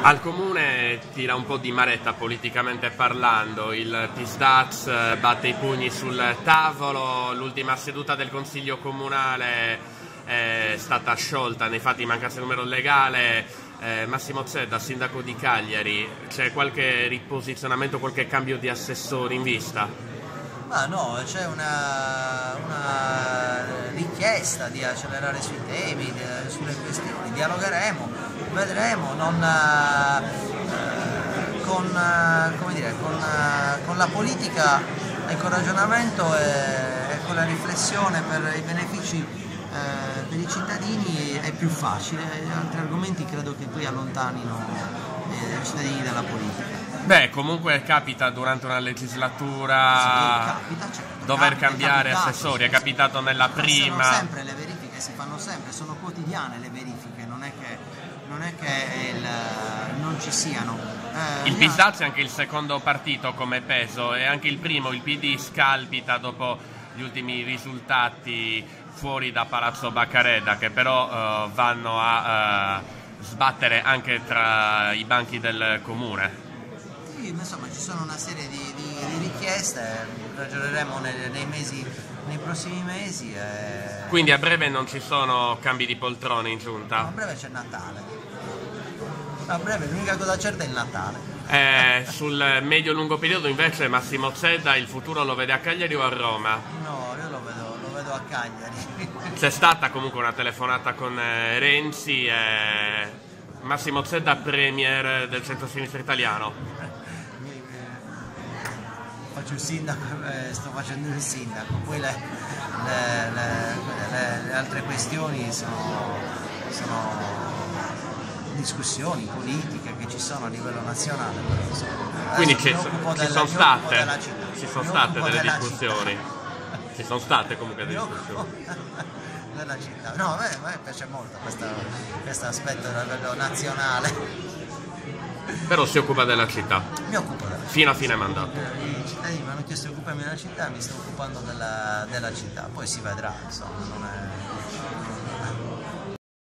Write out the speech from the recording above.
Al comune tira un po' di maretta politicamente parlando, il Pisdaz batte i pugni sul tavolo, l'ultima seduta del consiglio comunale è stata sciolta, nei fatti mancanza di numero legale. Massimo Zedda, sindaco di Cagliari, c'è qualche riposizionamento, qualche cambio di assessori in vista? Ma no, c'è una richiesta di accelerare sui temi, sulle questioni, dialogheremo, vedremo, con la politica e col ragionamento e con la riflessione per i benefici per i cittadini è più facile, altri argomenti credo che poi allontanino i cittadini dalla politica. Beh, comunque capita durante una legislatura dover cambiare assessori, è capitato nella prima. Sono sempre le verifiche, si fanno sempre, sono quotidiane le verifiche, non è che non ci siano. Il Pisdaz è anche il secondo partito come peso e anche il primo, il PD, scalpita dopo gli ultimi risultati fuori da Palazzo Baccareda, che però vanno a sbattere anche tra i banchi del comune. Sì, insomma ci sono una serie di richieste, ragioneremo nei prossimi mesi. Quindi a breve non ci sono cambi di poltrone in giunta? No, a breve c'è Natale. A breve l'unica cosa certa è il Natale. Sul medio-lungo periodo invece Massimo Zedda il futuro lo vede a Cagliari o a Roma? No, io lo vedo a Cagliari. C'è stata comunque una telefonata con Renzi, Massimo Zedda premier del centro-sinistra italiano. Faccio il sindaco, sto facendo il sindaco, poi le altre questioni sono discussioni politiche che ci sono a livello nazionale. Quindi ci sono state delle discussioni. Ci sono state comunque delle discussioni. Della città. No, a me piace molto questo aspetto a livello nazionale. Però si occupa della città. Mi occupo della città. Fino a fine mandato. I cittadini mi hanno chiesto di occuparmi della città, mi sto occupando della città, poi si vedrà, insomma, non è...